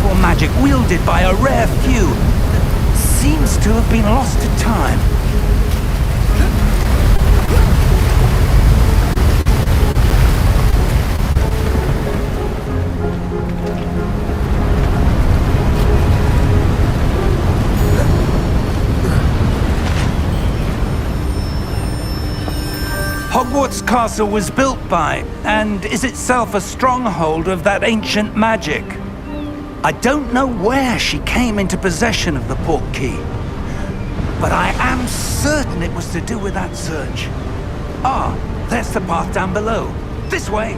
powerful magic wielded by a rare few that seems to have been lost to time. Hogwarts Castle was built by, and is itself a stronghold of that ancient magic. I don't know where she came into possession of the portkey, but I am certain it was to do with that search. Ah, there's the path down below. This way!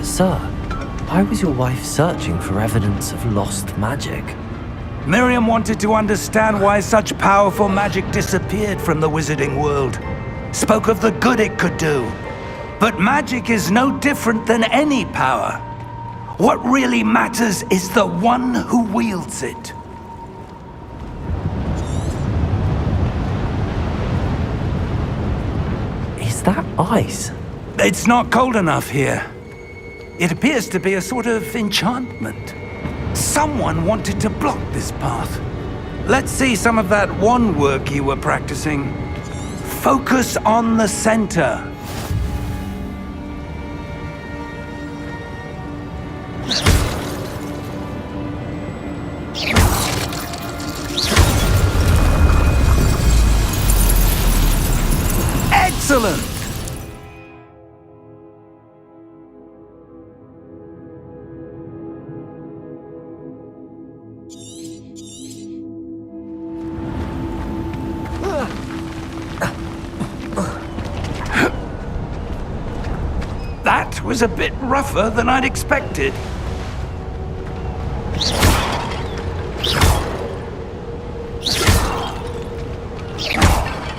Sir, why was your wife searching for evidence of lost magic? Miriam wanted to understand why such powerful magic disappeared from the wizarding world. Spoke of the good it could do. But magic is no different than any power. What really matters is the one who wields it. Is that ice? It's not cold enough here. It appears to be a sort of enchantment. Someone wanted to block this path. Let's see some of that wand work you were practicing. Focus on the center. Excellent! That was a bit rougher than I'd expected.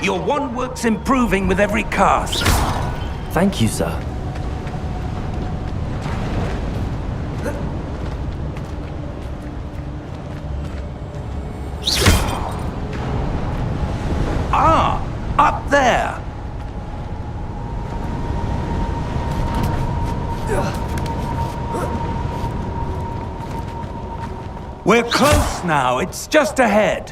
Your wand work's improving with every cast. Thank you, sir. Ah, up there. We're close now. It's just ahead.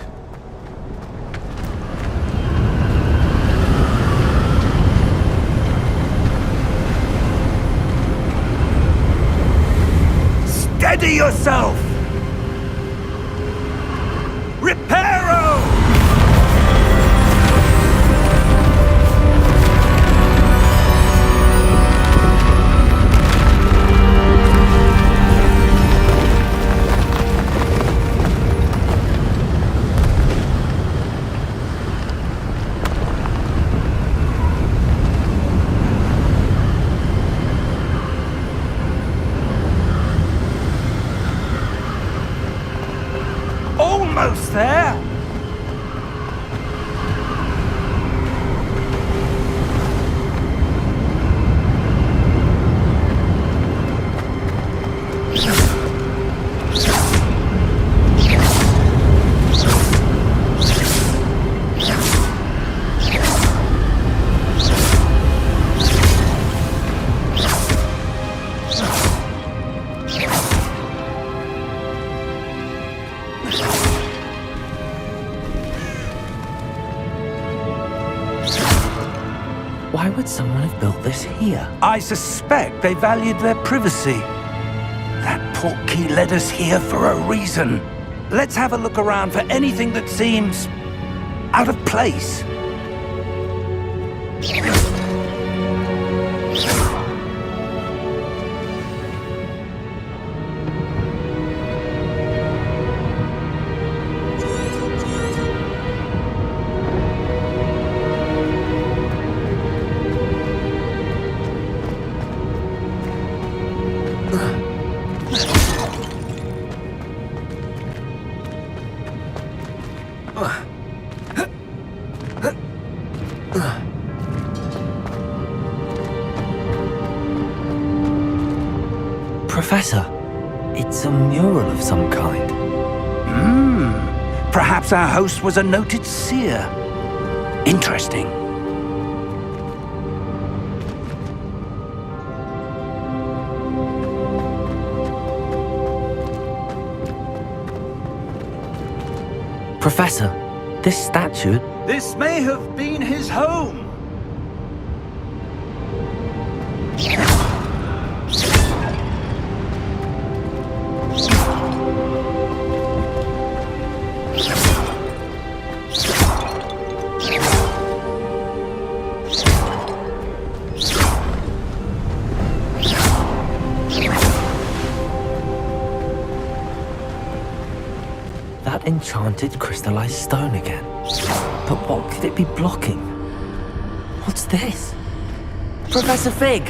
Steady yourself! Reparo! Almost there! Why would someone have built this here? I suspect they valued their privacy. That portkey led us here for a reason. Let's have a look around for anything that seems out of place. Professor, it It's a mural of some kind. Perhaps our host was a noted seer. Interesting. Professor, this statue... This may have been his home. That enchanted crystallized stone again. But what could it be blocking? What's this? Professor Fig!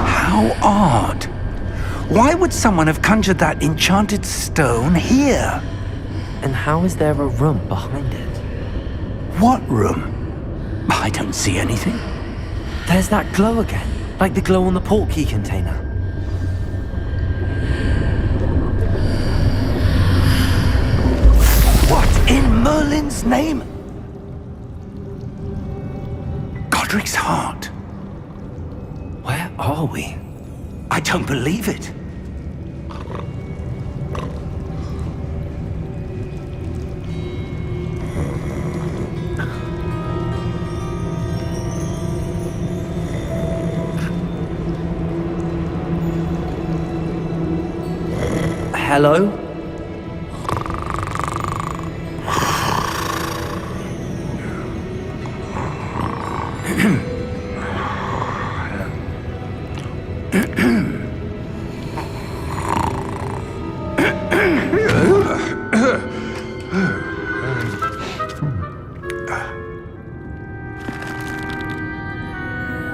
How odd. Why would someone have conjured that enchanted stone here? And how is there a room behind it? What room? I don't see anything. There's that glow again, like the glow on the portkey container. What in Merlin's name? Godric's heart. Where are we? I don't believe it. Hello?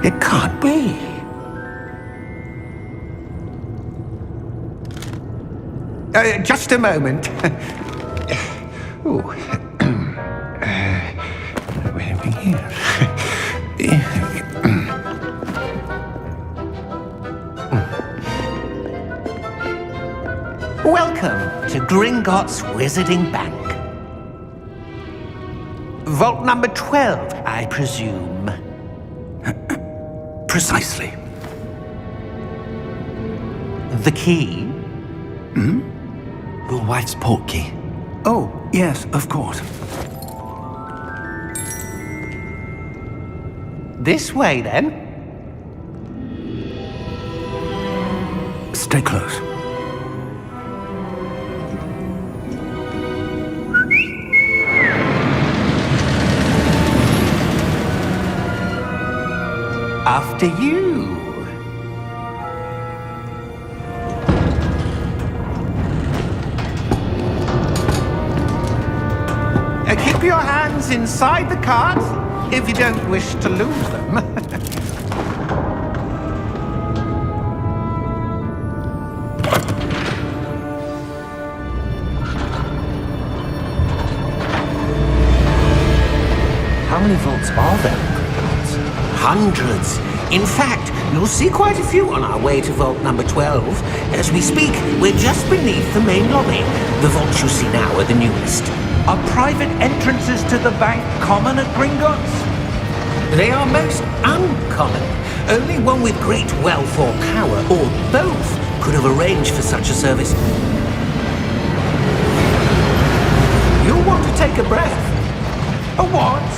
It can't be. Just a moment. Oh. Where are we here? Welcome to Gringotts Wizarding Bank. Vault number 12, I presume. Precisely. The key? Your wife's portkey. Oh, yes, of course. This way, then. Stay close. After you. Keep your hands inside the cart if you don't wish to lose them. How many vaults are there in Gringotts? Hundreds. In fact, you'll see quite a few on our way to vault number 12. As we speak, we're just beneath the main lobby. The vaults you see now are the newest. Are private entrances to the bank common at Gringotts? They are most uncommon. Only one with great wealth or power, or both, could have arranged for such a service. You'll want to take a breath. A what?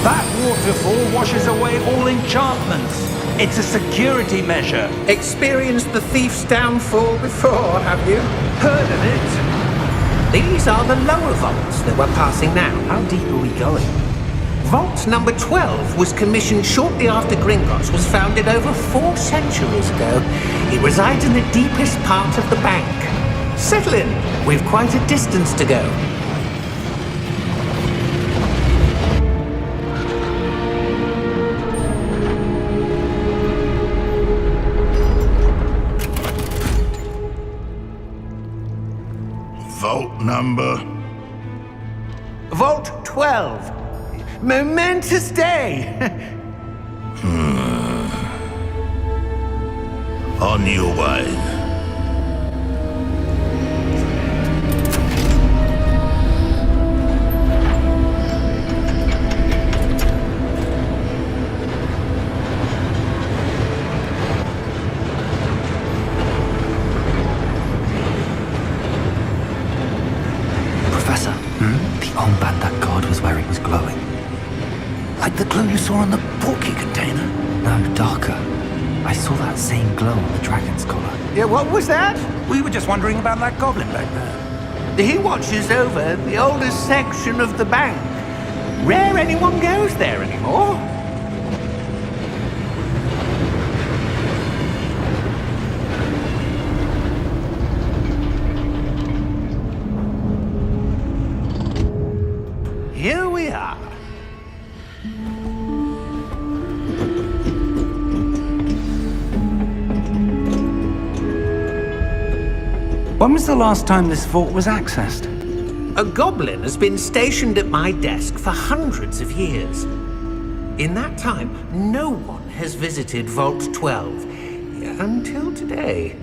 That waterfall washes away all enchantments. It's a security measure. Experienced the thief's downfall before, have you? Heard of it? These are the lower vaults that we're passing now. How deep are we going? Vault number 12 was commissioned shortly after Gringotts was founded over 4 centuries ago. It resides in the deepest part of the bank. Settle in. We've quite a distance to go. Number? Vault 12. Momentous day. On your way. Professor, the armband that guard was wearing was glowing. Like the glow you saw on the portkey container? No, darker. I saw that same glow on the dragon's collar. Yeah, what was that? We were just wondering about that goblin back there. He watches over the oldest section of the bank. Rare anyone goes there anymore. Here we are. When was the last time this vault was accessed? A goblin has been stationed at my desk for hundreds of years. In that time, no one has visited Vault 12 until today.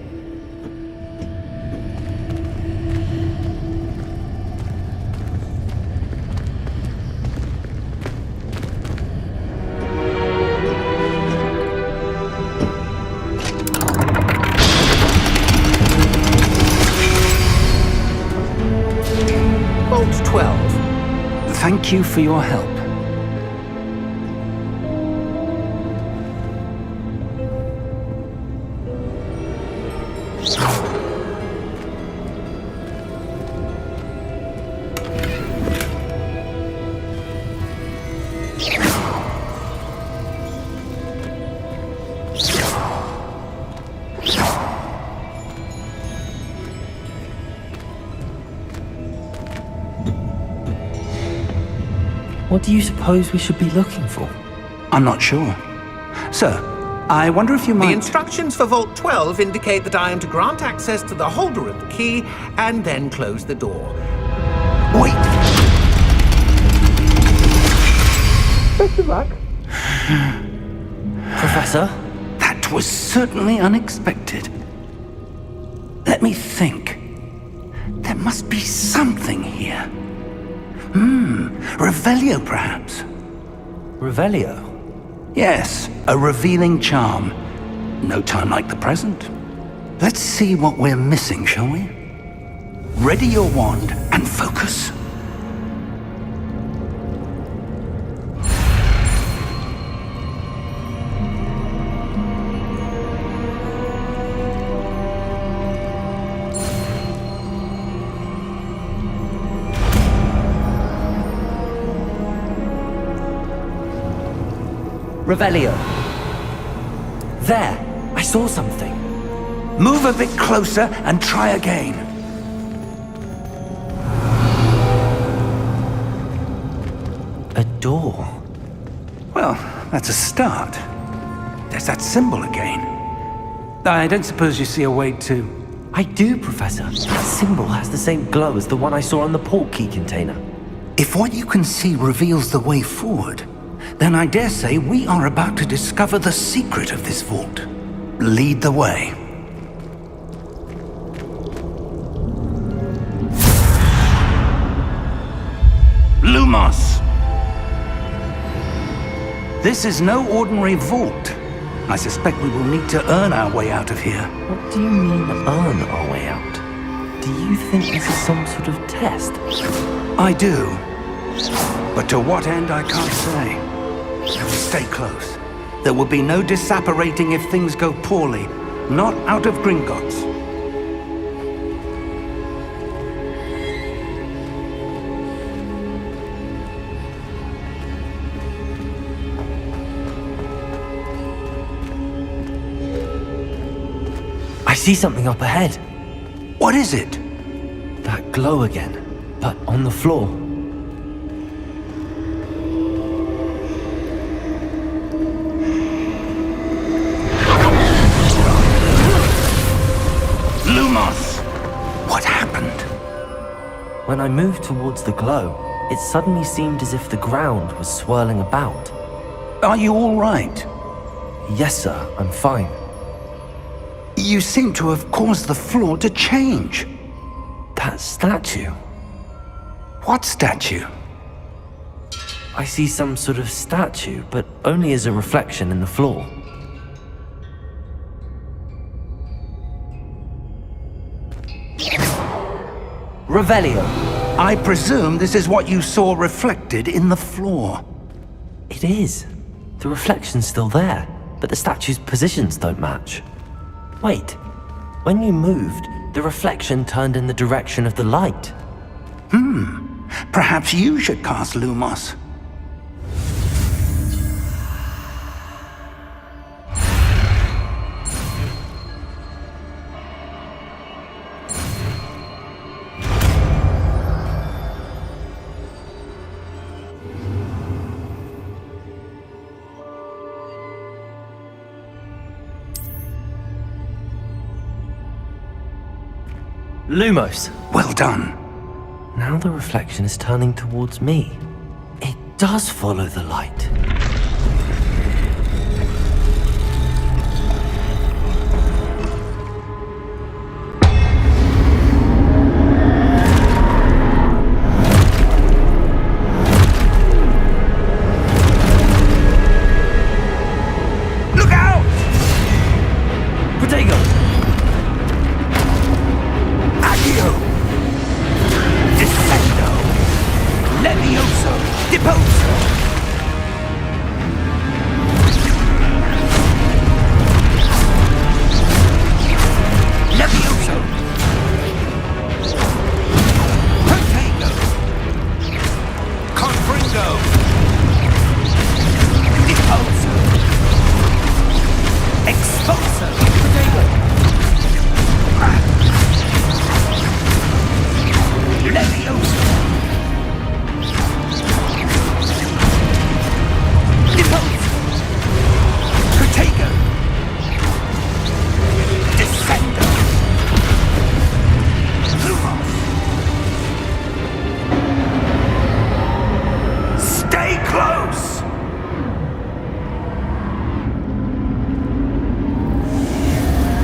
Vault 12. Thank you for your help. What do you suppose we should be looking for? I'm not sure. Sir, I wonder if you might... The instructions for Vault 12 indicate that I am to grant access to the holder of the key and then close the door. Wait! Best of luck. Professor? That was certainly unexpected. Let me think. There must be something here. Revelio, perhaps? Revelio? Yes, a revealing charm. No time like the present. Let's see what we're missing, shall we? Ready your wand and focus. Revelio. There! I saw something. Move a bit closer and try again. A door. Well, that's a start. There's that symbol again. I don't suppose you see a way to... I do, Professor. That symbol has the same glow as the one I saw on the portkey container. If what you can see reveals the way forward, then I dare say we are about to discover the secret of this vault. Lead the way. Lumos! This is no ordinary vault. I suspect we will need to earn our way out of here. What do you mean, earn our way out? Do you think this is some sort of test? I do. But to what end, I can't say. Stay close. There will be no disapparating if things go poorly. Not out of Gringotts. I see something up ahead. What is it? That glow again, but on the floor. Lumos! What happened? When I moved towards the glow, it suddenly seemed as if the ground was swirling about. Are you all right? Yes, sir, I'm fine. You seem to have caused the floor to change. That statue. What statue? I see some sort of statue, but only as a reflection in the floor. Revelio. I presume this is what you saw reflected in the floor. It is. The reflection's still there, but the statue's positions don't match. Wait, when you moved, the reflection turned in the direction of the light. Perhaps you should cast Lumos. Lumos. Well done. Now the reflection is turning towards me. It does follow the light. Look out! Protego! Accio! Descendo! Levioso! Deposo! Levioso! Protego! Confringo! Deposo! Expulso! Protego! Levioso! Deposo! Protego! Descendo! Lumos! Stay close!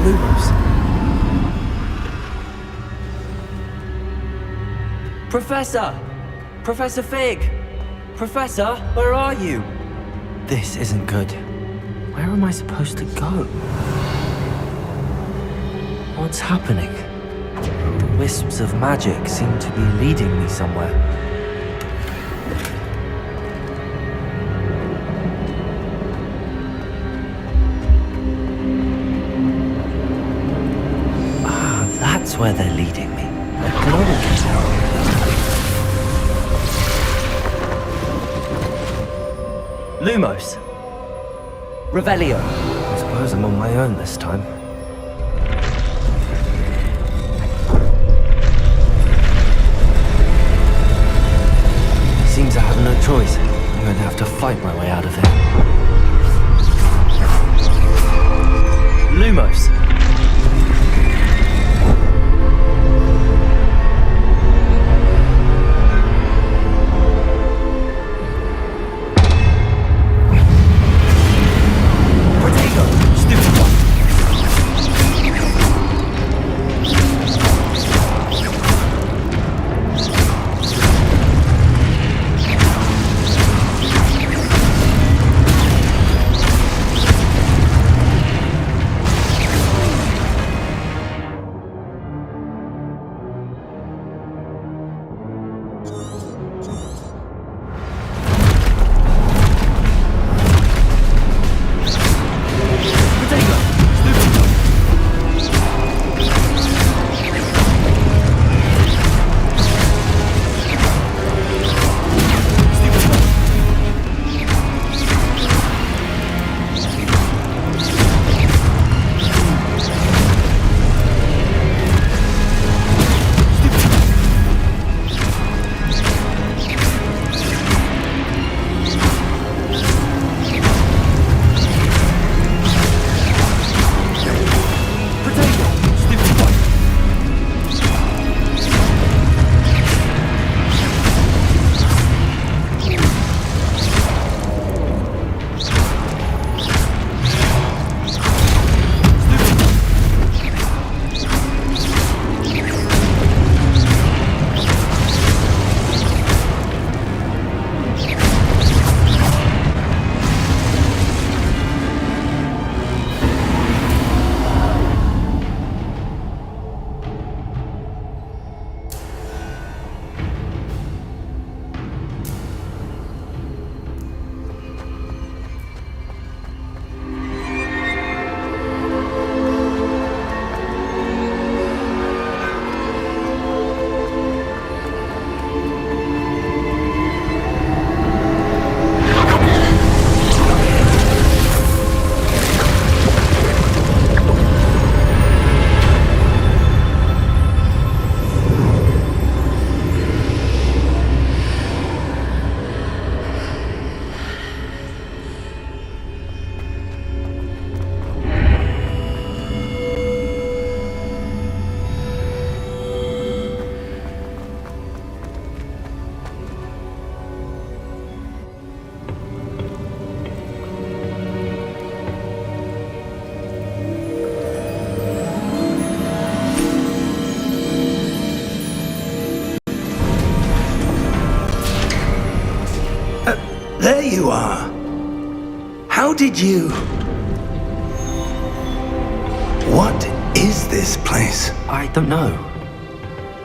Lumos. Professor! Professor Fig! Professor, where are you? This isn't good. Where am I supposed to go? What's happening? The wisps of magic seem to be leading me somewhere. Ah, that's where they're leading me. I can already tell. Lumos. Revelio. I suppose I'm on my own this time. Seems I have no choice. I'm going to have to fight my way out of here. Lumos. There you are. How did you... What is this place? I don't know.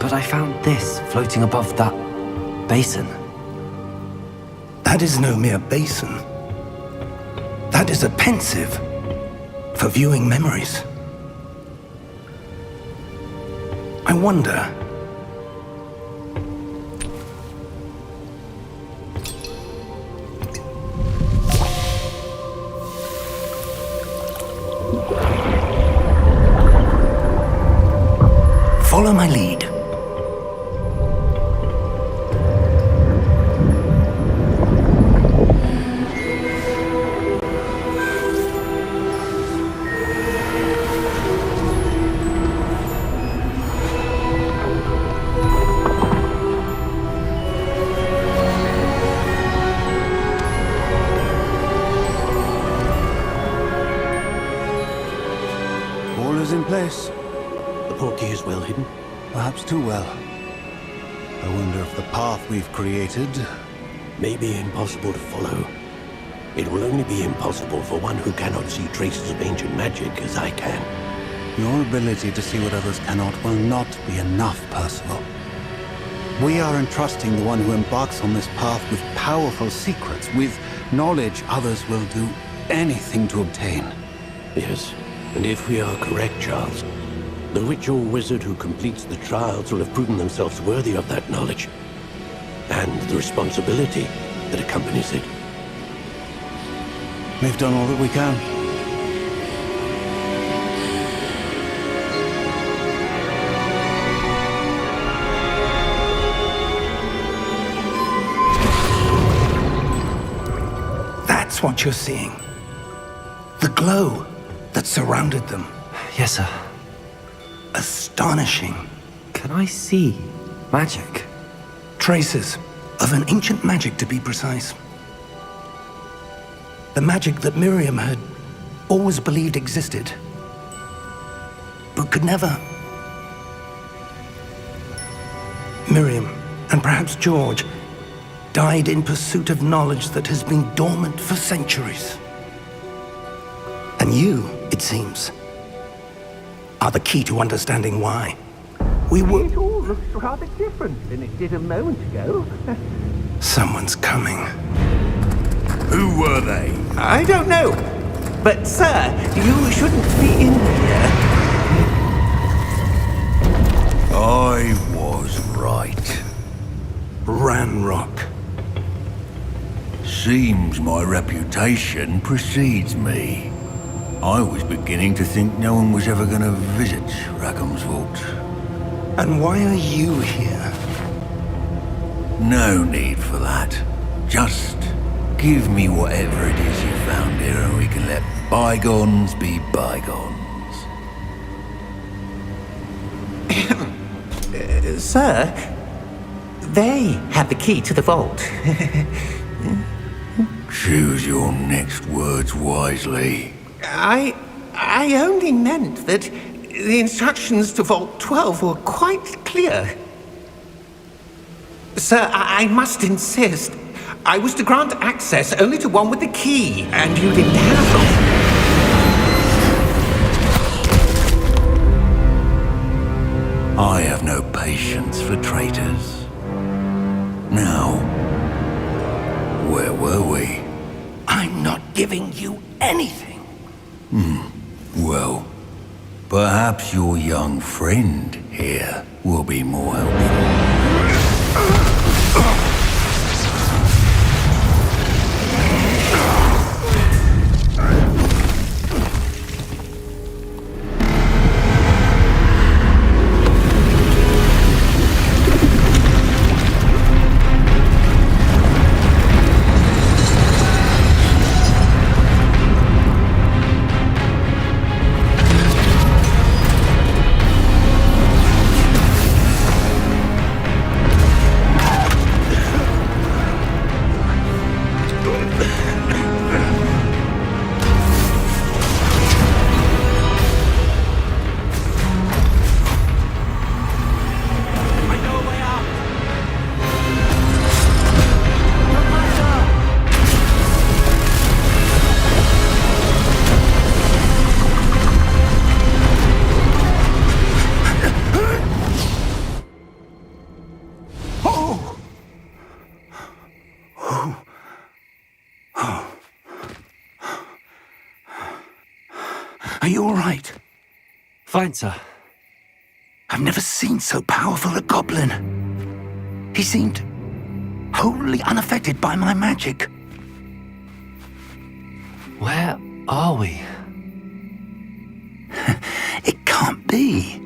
But I found this floating above that basin. That is no mere basin. That is a pensive for viewing memories. I wonder... Follow my lead. All is in place. The portkey is well hidden. Perhaps too well. I wonder if the path we've created... May be impossible to follow. It will only be impossible for one who cannot see traces of ancient magic as I can. Your ability to see what others cannot will not be enough, Percival. We are entrusting the one who embarks on this path with powerful secrets, with knowledge others will do anything to obtain. Yes, and if we are correct, Charles, the witch or wizard who completes the trials will have proven themselves worthy of that knowledge, and the responsibility that accompanies it. We've done all that we can. That's what you're seeing. The glow that surrounded them. Yes, sir. Astonishing. Can I see magic? Traces of an ancient magic, to be precise. The magic that Miriam had always believed existed, but could never. Miriam, and perhaps George, died in pursuit of knowledge that has been dormant for centuries. And you, it seems, are the key to understanding why. It all looks rather different than it did a moment ago. Someone's coming. Who were they? I don't know. But, sir, you shouldn't be in here. I was right. Ranrock. Seems my reputation precedes me. I was beginning to think no one was ever going to visit Rackham's vault. And why are you here? No need for that. Just give me whatever it is you found here and we can let bygones be bygones. Sir, they have the key to the vault. Choose your next words wisely. I only meant that the instructions to Vault 12 were quite clear. Sir, I must insist. I was to grant access only to one with the key, and you didn't have them. I have no patience for traitors. Now, where were we? I'm not giving you anything. Well, perhaps your young friend here will be more helpful. Are you all right? Fine, sir. I've never seen so powerful a goblin. He seemed wholly unaffected by my magic. Where are we? It can't be.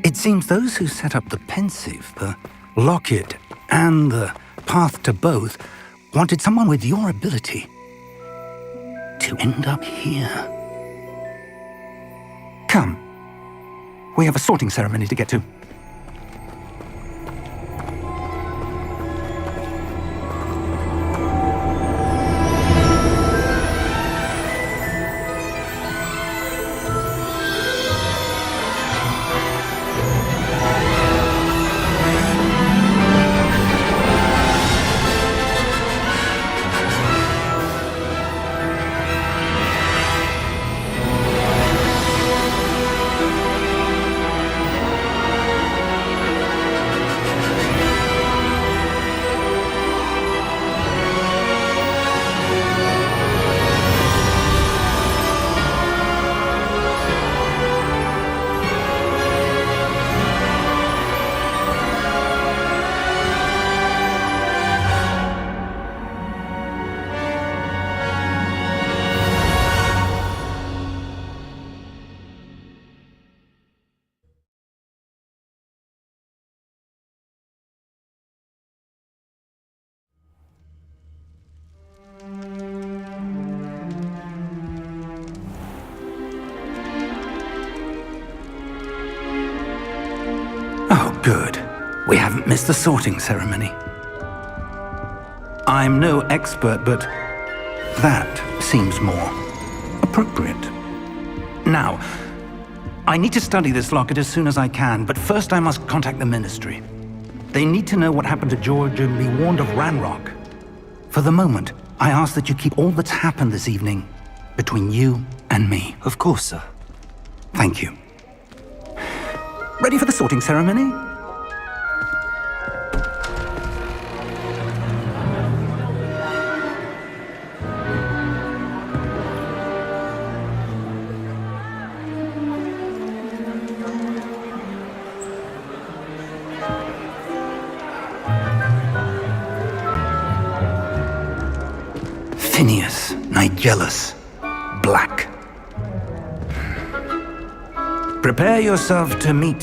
It seems those who set up the pensive, the locket, and the path to both wanted someone with your ability to end up here. Come. We have a sorting ceremony to get to. Oh, good. We haven't missed the sorting ceremony. I'm no expert, but that seems more appropriate. Now, I need to study this locket as soon as I can, but first I must contact the Ministry. They need to know what happened to George and be warned of Ranrock. For the moment, I ask that you keep all that's happened this evening between you and me. Of course, sir. Thank you. Ready for the sorting ceremony? Phineas, Nigellus, Black. Prepare yourself to meet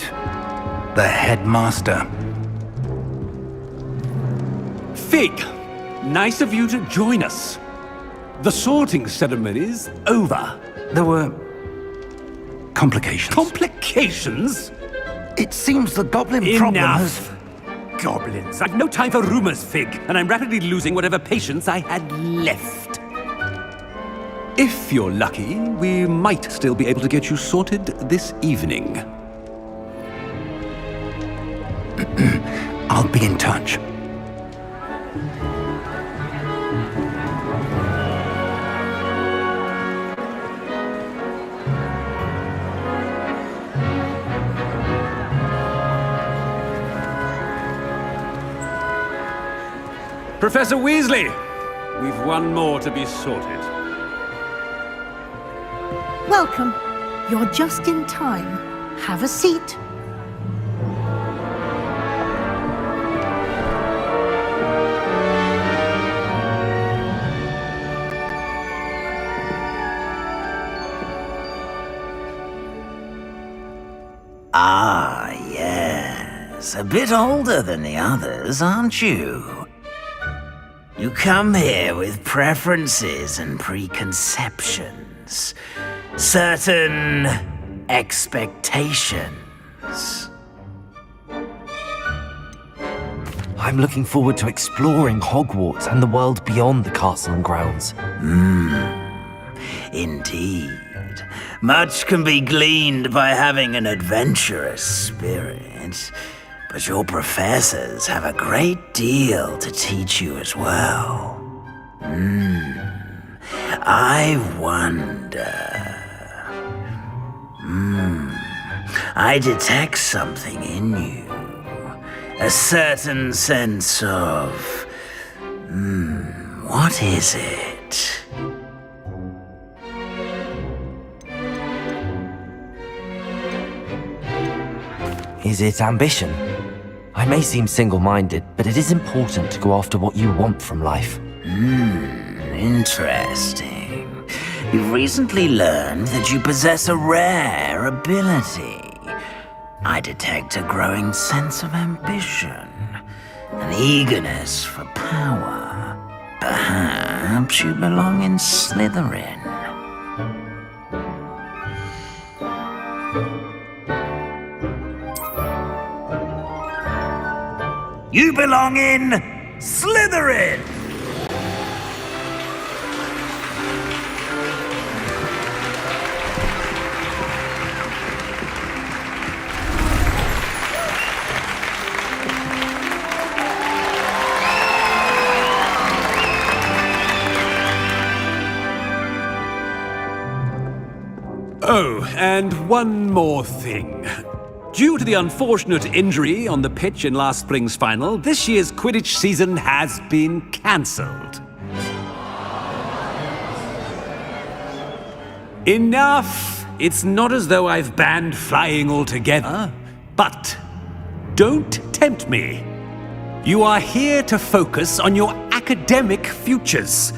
the headmaster. Fig, nice of you to join us. The sorting ceremony's over. There were complications. Complications? It seems the goblin problem has... Enough! Goblins. I've no time for rumors, Fig, and I'm rapidly losing whatever patience I had left. If you're lucky, we might still be able to get you sorted this evening. I'll be in touch. Professor Weasley, we've one more to be sorted. Welcome. You're just in time. Have a seat. Ah, yes. A bit older than the others, aren't you? You come here with preferences and preconceptions. Certain expectations. I'm looking forward to exploring Hogwarts and the world beyond the castle and grounds. Indeed. Much can be gleaned by having an adventurous spirit, but your professors have a great deal to teach you as well. I wonder... I detect something in you. A certain sense of What is it? Is it ambition? I may seem single-minded, but it is important to go after what you want from life. Interesting. You've recently learned that you possess a rare ability. I detect a growing sense of ambition, an eagerness for power. Perhaps you belong in Slytherin. You belong in Slytherin! Oh, and one more thing. Due to the unfortunate injury on the pitch in last spring's final, this year's Quidditch season has been cancelled. Enough! It's not as though I've banned flying altogether, but don't tempt me. You are here to focus on your academic futures.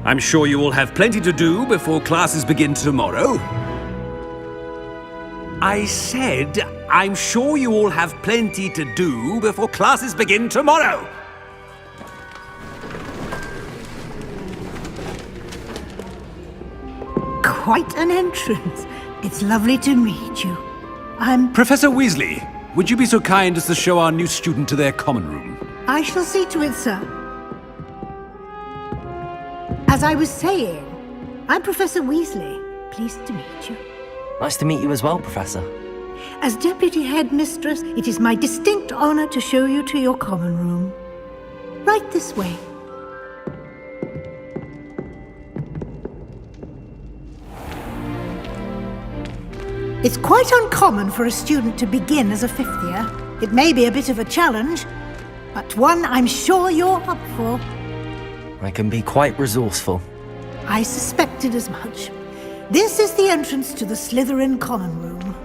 I'm sure you will have plenty to do before classes begin tomorrow. I said, I'm sure you all have plenty to do before classes begin tomorrow. Quite an entrance. It's lovely to meet you. I'm... Professor Weasley, would you be so kind as to show our new student to their common room? I shall see to it, sir. As I was saying, I'm Professor Weasley. Pleased to meet you. Nice to meet you as well, Professor. As Deputy Headmistress, it is my distinct honor to show you to your common room. Right this way. It's quite uncommon for a student to begin as a fifth year. It may be a bit of a challenge, but one I'm sure you're up for. I can be quite resourceful. I suspected as much. This is the entrance to the Slytherin common room.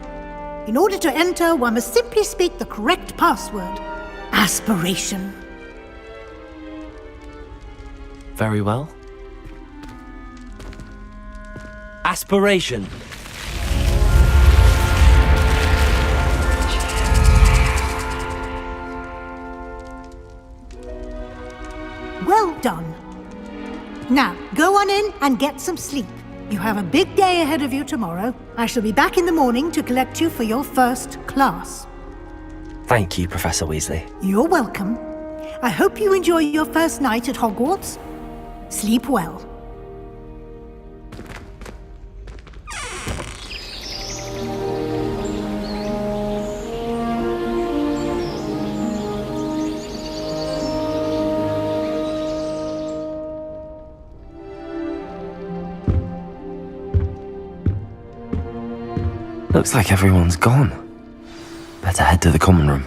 In order to enter, one must simply speak the correct password. Aspiration. Very well. Aspiration. Well done. Now, go on in and get some sleep. You have a big day ahead of you tomorrow. I shall be back in the morning to collect you for your first class. Thank you, Professor Weasley. You're welcome. I hope you enjoy your first night at Hogwarts. Sleep well. Looks like everyone's gone. Better head to the common room.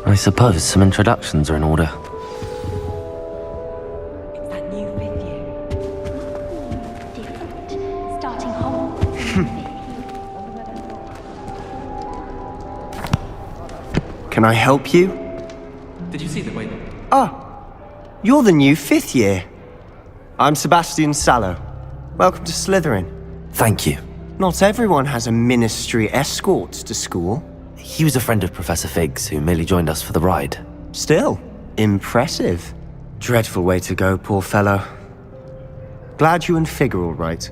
I suppose some introductions are in order. It's that new fifth year. Different. Starting Hogwarts. Can I help you? Did you see the way? Ah, you're the new fifth year. I'm Sebastian Sallow. Welcome to Slytherin. Thank you. Not everyone has a ministry escort to school. He was a friend of Professor Fig's who merely joined us for the ride. Still, impressive. Dreadful way to go, poor fellow. Glad you and Fig are all right.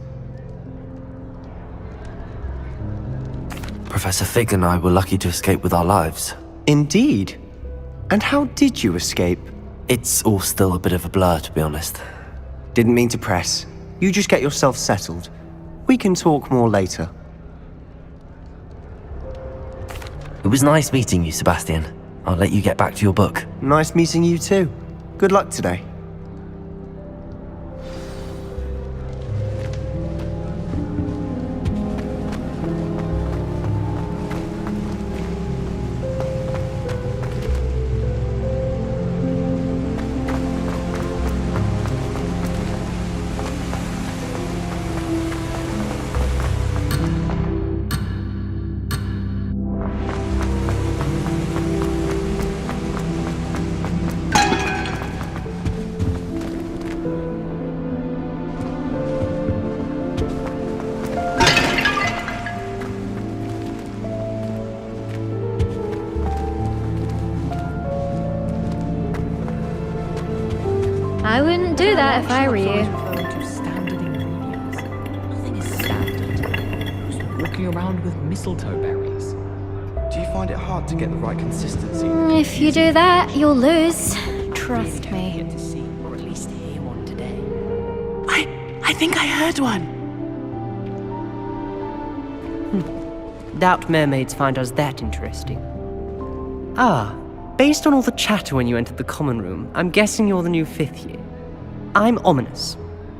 Professor Fig and I were lucky to escape with our lives. Indeed. And how did you escape? It's all still a bit of a blur, to be honest. Didn't mean to press. You just get yourself settled. We can talk more later. It was nice meeting you, Sebastian. I'll let you get back to your book. Nice meeting you too. Good luck today. I wouldn't do that if I were you. Referring to standard ingredients. Nothing is standard. Walking around with mistletoe berries. Do you find it hard to get the right consistency? If you do that, you'll lose. Trust me. Get to see, or at least hear one today. I think I heard one. Doubt mermaids find us that interesting. Ah, based on all the chatter when you entered the common room, I'm guessing you're the new 5th year. I'm Ominous.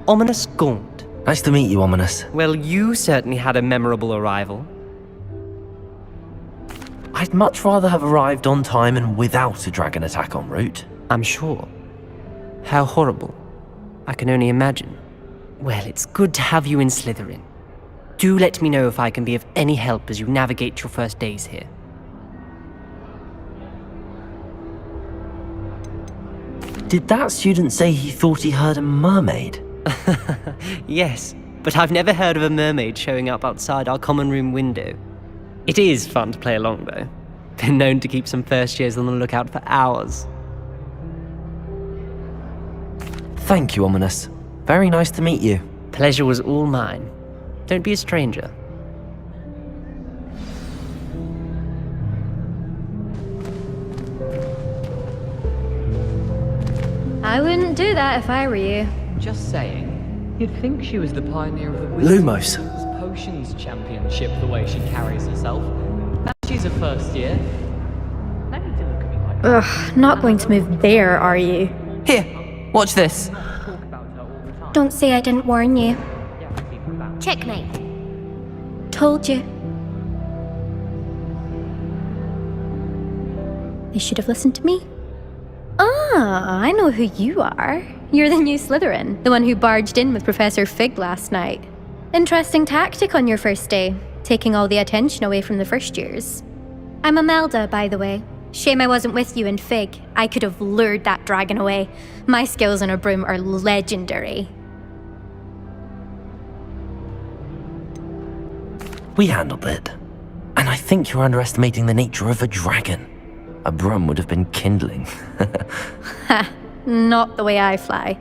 Ominous Gaunt. Nice to meet you, Ominous. Well, you certainly had a memorable arrival. I'd much rather have arrived on time and without a dragon attack en route. I'm sure. How horrible. I can only imagine. Well, it's good to have you in Slytherin. Do let me know if I can be of any help as you navigate your first days here. Did that student say he thought he heard a mermaid? Yes, but I've never heard of a mermaid showing up outside our common room window. It is fun to play along, though. Been known to keep some first years on the lookout for hours. Thank you, Ominous. Very nice to meet you. Pleasure was all mine. Don't be a stranger. I wouldn't do that if I were you. Just saying. You'd think she was the pioneer of the Wizards Potions Championship the way she carries herself. And she's a first year. No need to look at me like that. Ugh, not going to move there, are you? Here, watch this. Don't say I didn't warn you. Checkmate. Told you. They should have listened to me. Ah, I know who you are. You're the new Slytherin, the one who barged in with Professor Fig last night. Interesting tactic on your first day, taking all the attention away from the first years. I'm Imelda, by the way. Shame I wasn't with you in Fig. I could have lured that dragon away. My skills on a broom are legendary. We handled it. And I think you're underestimating the nature of a dragon. A broom would have been kindling. Ha, not the way I fly.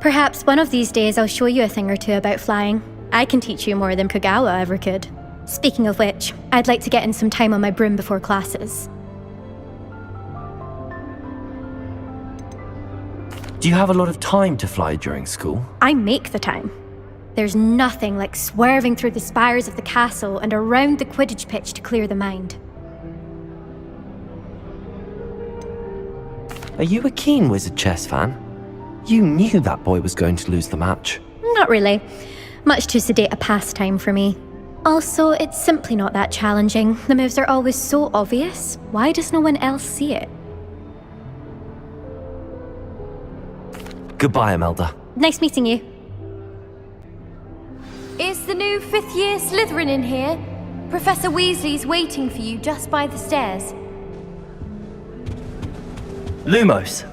Perhaps one of these days I'll show you a thing or two about flying. I can teach you more than Kogawa ever could. Speaking of which, I'd like to get in some time on my broom before classes. Do you have a lot of time to fly during school? I make the time. There's nothing like swerving through the spires of the castle and around the Quidditch pitch to clear the mind. Are you a keen Wizard chess fan? You knew that boy was going to lose the match. Not really. Much too sedate a pastime for me. Also, it's simply not that challenging. The moves are always so obvious. Why does no one else see it? Goodbye, Imelda. Nice meeting you. Is the new 5th year Slytherin in here? Professor Weasley's waiting for you just by the stairs. Lumos.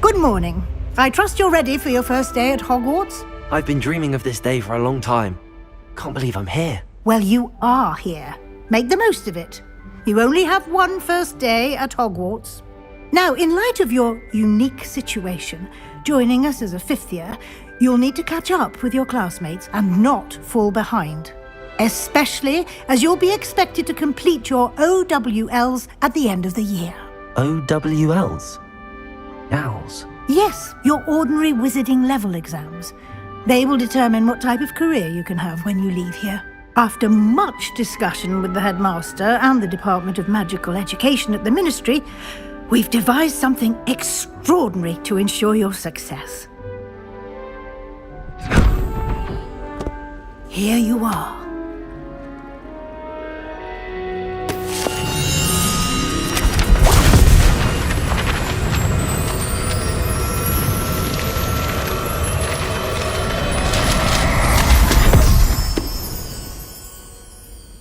Good morning. I trust you're ready for your first day at Hogwarts? I've been dreaming of this day for a long time. Can't believe I'm here. Well, you are here. Make the most of it. You only have one first day at Hogwarts. Now, in light of your unique situation, joining us as a fifth year, you'll need to catch up with your classmates and not fall behind. Especially as you'll be expected to complete your OWLs at the end of the year. OWLs? Owls? Yes, your ordinary wizarding level exams. They will determine what type of career you can have when you leave here. After much discussion with the headmaster and the Department of Magical Education at the Ministry, we've devised something extraordinary to ensure your success. Here you are.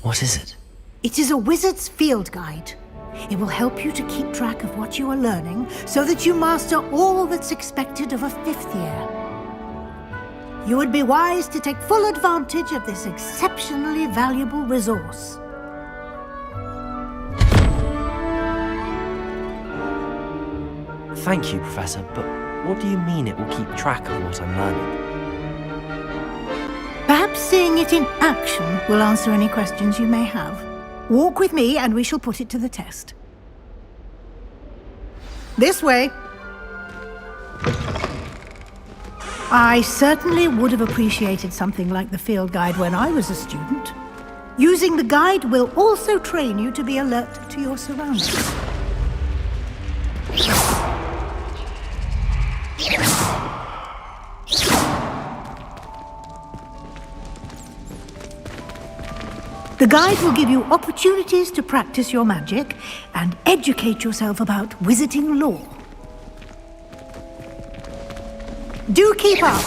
What is it? It is a wizard's field guide. It will help you to keep track of what you are learning so that you master all that's expected of a fifth year. You would be wise to take full advantage of this exceptionally valuable resource. Thank you, Professor, but what do you mean it will keep track of what I'm learning? Perhaps seeing it in action will answer any questions you may have. Walk with me and we shall put it to the test. This way. I certainly would have appreciated something like the field guide when I was a student. Using the guide will also train you to be alert to your surroundings. The guide will give you opportunities to practice your magic and educate yourself about wizarding lore. Do keep up!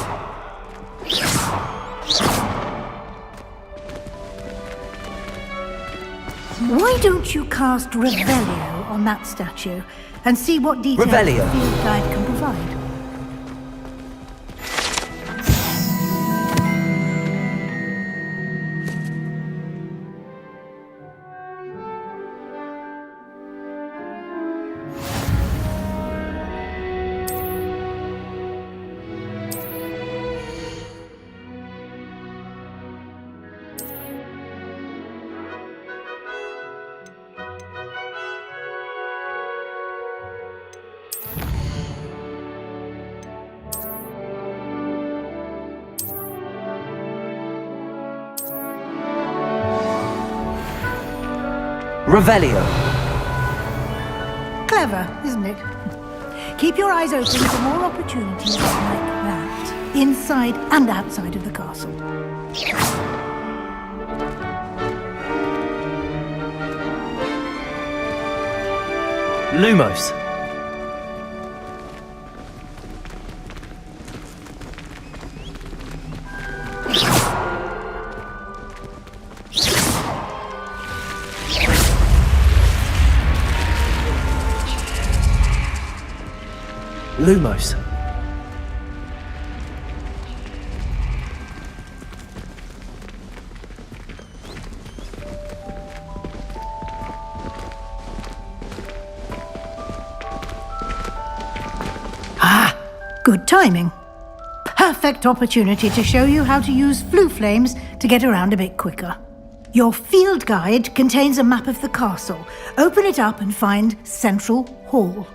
Why don't you cast Revelio on that statue and see what details the Revelio. field guide can provide? Revelio. Clever, isn't it? Keep your eyes open for more opportunities like that, inside and outside of the castle. Lumos. Lumos. Ah, good timing. Perfect opportunity to show you how to use flue flames to get around a bit quicker. Your field guide contains a map of the castle. Open it up and find Central Hall.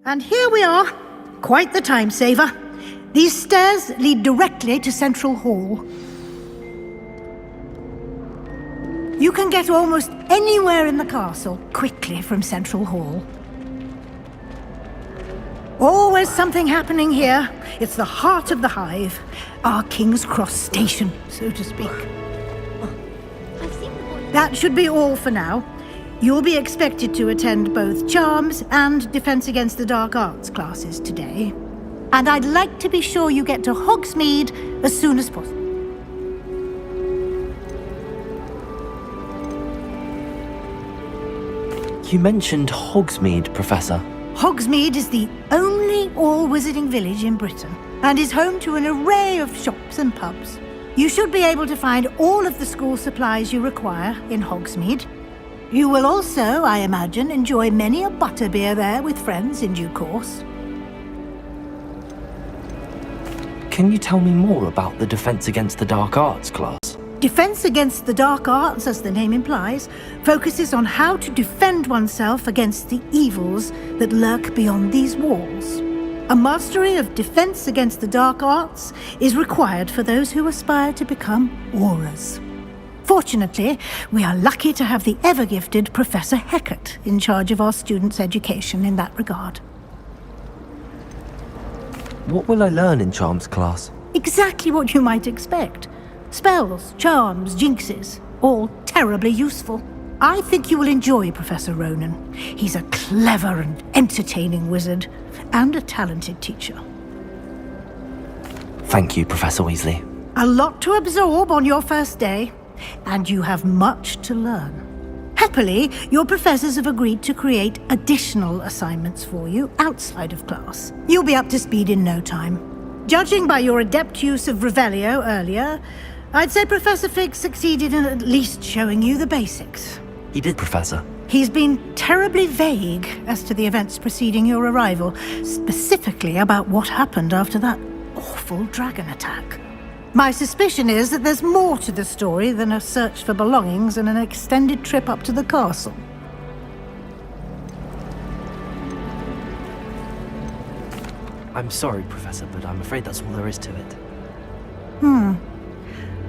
And here we are. Quite the time saver. These stairs lead directly to Central Hall. You can get almost anywhere in the castle quickly from Central Hall. Always something happening here. It's the heart of the hive. Our King's Cross station, so to speak. That should be all for now. You'll be expected to attend both Charms and Defense Against the Dark Arts classes today. And I'd like to be sure you get to Hogsmeade as soon as possible. You mentioned Hogsmeade, Professor. Hogsmeade is the only all-wizarding village in Britain and is home to an array of shops and pubs. You should be able to find all of the school supplies you require in Hogsmeade. You will also, I imagine, enjoy many a butterbeer there with friends in due course. Can you tell me more about the Defense Against the Dark Arts class? Defense Against the Dark Arts, as the name implies, focuses on how to defend oneself against the evils that lurk beyond these walls. A mastery of Defense Against the Dark Arts is required for those who aspire to become Aurors. Fortunately, we are lucky to have the ever-gifted Professor Hecat in charge of our students' education in that regard. What will I learn in Charms class? Exactly what you might expect. Spells, charms, jinxes, all terribly useful. I think you will enjoy Professor Ronan. He's a clever and entertaining wizard, and a talented teacher. Thank you, Professor Weasley. A lot to absorb on your first day, and you have much to learn. Happily, your professors have agreed to create additional assignments for you outside of class. You'll be up to speed in no time. Judging by your adept use of Revelio earlier, I'd say Professor Fig succeeded in at least showing you the basics. He did, Professor. He's been terribly vague as to the events preceding your arrival, specifically about what happened after that awful dragon attack. My suspicion is that there's more to the story than a search for belongings and an extended trip up to the castle. I'm sorry, Professor, but I'm afraid that's all there is to it.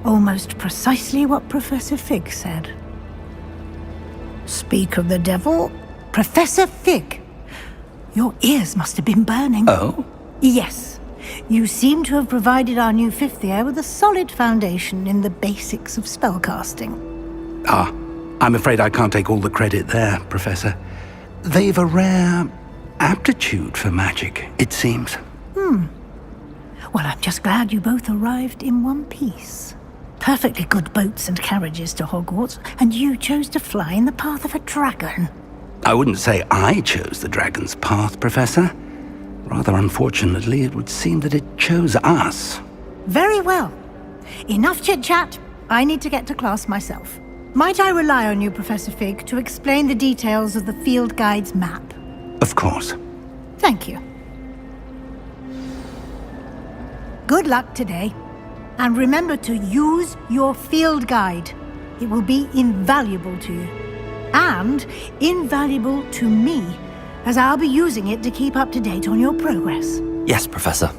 Almost precisely what Professor Fig said. Speak of the devil, Professor Fig. Your ears must have been burning. Oh? Yes. You seem to have provided our new fifth year with a solid foundation in the basics of spellcasting. Ah, I'm afraid I can't take all the credit there, Professor. They've a rare aptitude for magic, it seems. Well, I'm just glad you both arrived in one piece. Perfectly good boats and carriages to Hogwarts, and you chose to fly in the path of a dragon. I wouldn't say I chose the dragon's path, Professor. Rather unfortunately, it would seem that it chose us. Very well. Enough chit-chat. I need to get to class myself. Might I rely on you, Professor Fig, to explain the details of the field guide's map? Of course. Thank you. Good luck today. And remember to use your field guide. It will be invaluable to you. And invaluable to me, as I'll be using it to keep up to date on your progress. Yes, Professor.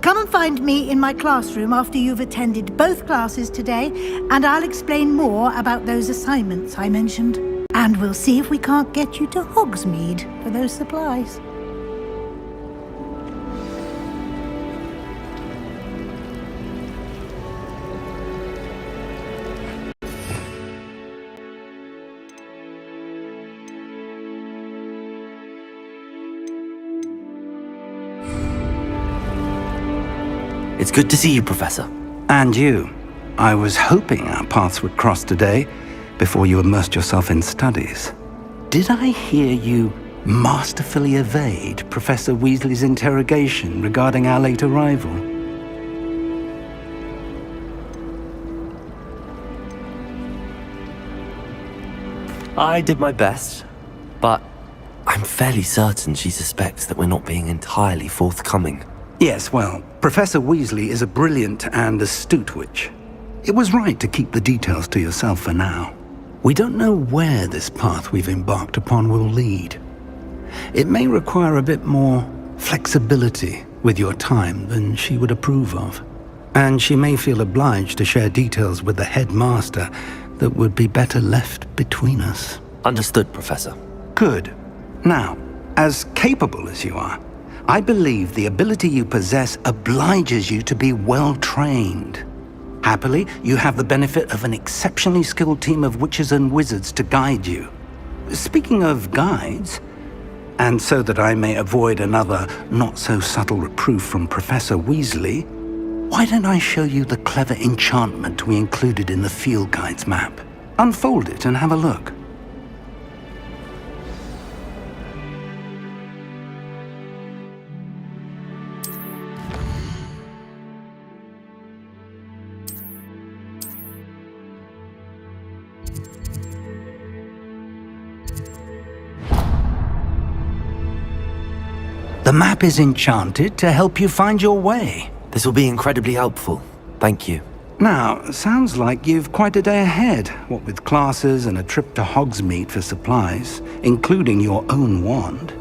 Come and find me in my classroom after you've attended both classes today, and I'll explain more about those assignments I mentioned. And we'll see if we can't get you to Hogsmeade for those supplies. It's good to see you, Professor. And you. I was hoping our paths would cross today, before you immersed yourself in studies. Did I hear you masterfully evade Professor Weasley's interrogation regarding our late arrival? I did my best, but I'm fairly certain she suspects that we're not being entirely forthcoming. Yes, well, Professor Weasley is a brilliant and astute witch. It was right to keep the details to yourself for now. We don't know where this path we've embarked upon will lead. it may require a bit more flexibility with your time than she would approve of. And she may feel obliged to share details with the headmaster that would be better left between us. Understood, Professor. Good. Now, as capable as you are, I believe the ability you possess obliges you to be well trained. Happily, you have the benefit of an exceptionally skilled team of witches and wizards to guide you. Speaking of guides, and so that I may avoid another not-so-subtle reproof from Professor Weasley, why don't I show you the clever enchantment we included in the field guide's map? Unfold it and have a look. The map is enchanted to help you find your way. This will be incredibly helpful. Thank you. Now, sounds like you've quite a day ahead, what with classes and a trip to Hogsmeade for supplies, including your own wand.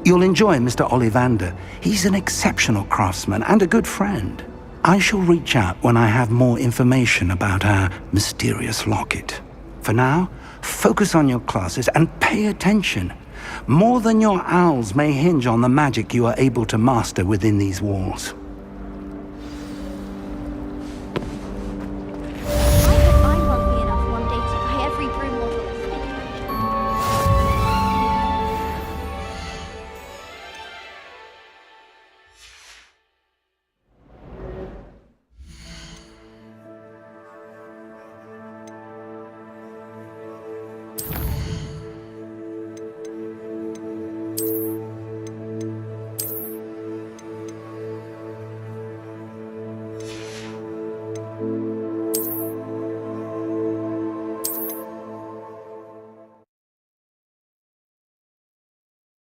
You'll enjoy Mr. Ollivander. He's an exceptional craftsman and a good friend. I shall reach out when I have more information about our mysterious locket. For now, focus on your classes and pay attention. More than your owls may hinge on the magic you are able to master within these walls.